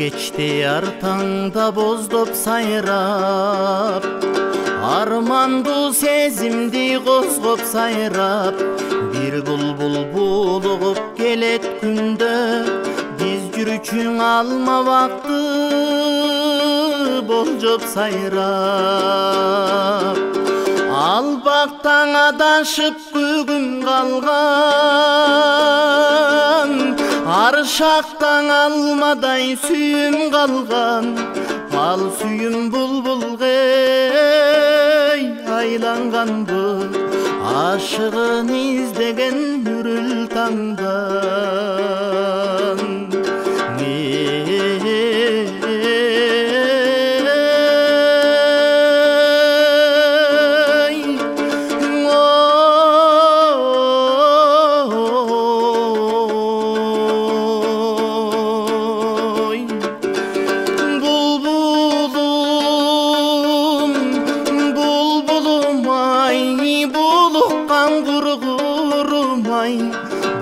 кечте ар таңда боздоп сайрап, армандуу сезимди козгоп сайрап, бир булбул булугуп келет күндө, биз жүрчүң алмабакты болжоп сайрап. Ал бактан адашып күгүм калган, ар шактан алмадай сүйүм калган. Ал сүйүм булбулга айланганбы, ашыгын издеген үрүл таңдан.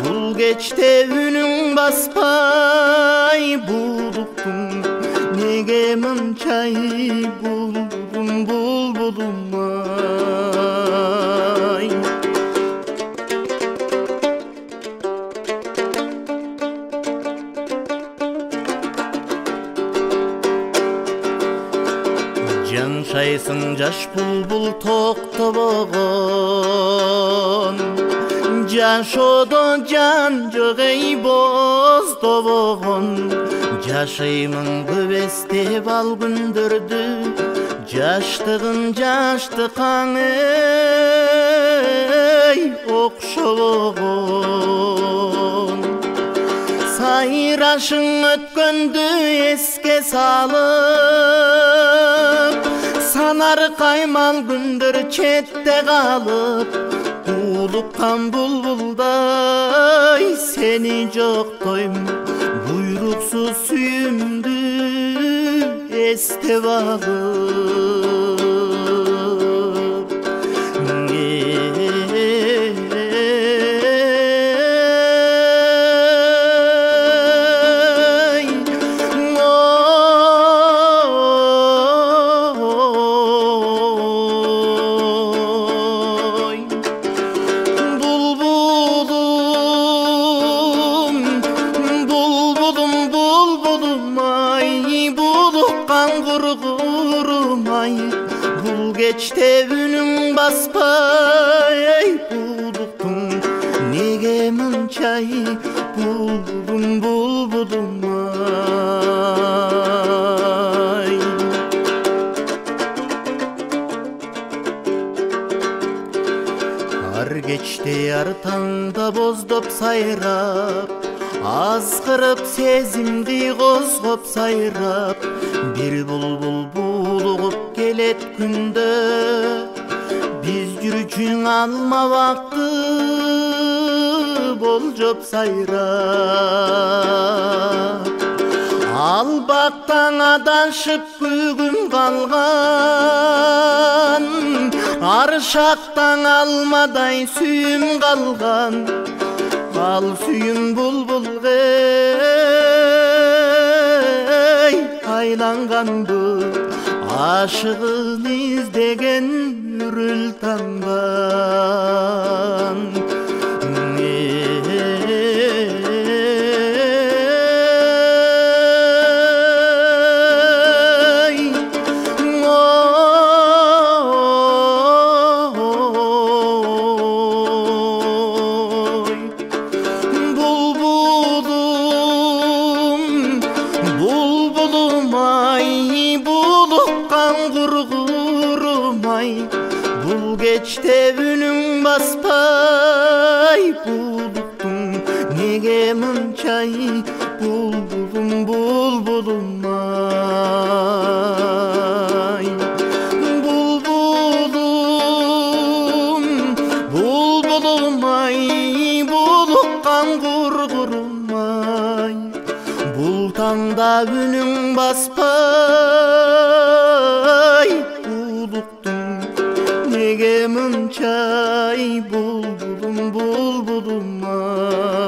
Бул кечте үнүң баспай, булуктум неге мынчай, булбулум булбулум ай. Жаншайсың жаш булбул токтобогон, жашоодо жан жок эй боздобогон. Жашаймын көп эстеп ал күндөрдү, жаштыгым жаштыкаң эй окшобогон. Сайрашың өткөндү эске салып, санар каймал күндөр четте калып, улуккан булбулдай сени жоктойм, буйруксуз сүйүмдү эстеп алып. Бул кечте үнүң баспай, булуктум неге мынчай, булбулум булбулум ай. Ар кечте ар таңда боздоп сайрап, азгырып сезимди козгоп сайрап, бир булбул булугуп келет күндө, биз жүрчүң алмабакты болжоп сайрап. Ал бактан адашып күгүм калган, ар шактан алмадай сүйүм калган. Ал сүйүм булбулга айланганбы, ашыгын издеген үрүл таңдан. Бул кечте үнүң баспай, булуктум неге мынчай, булбулум булбулум ай. Булбулум булбулум ай, булуккан кургурум ай. Бул таңда үнүң баспай, булуктум неге мынчай, булбулум булбулум ай.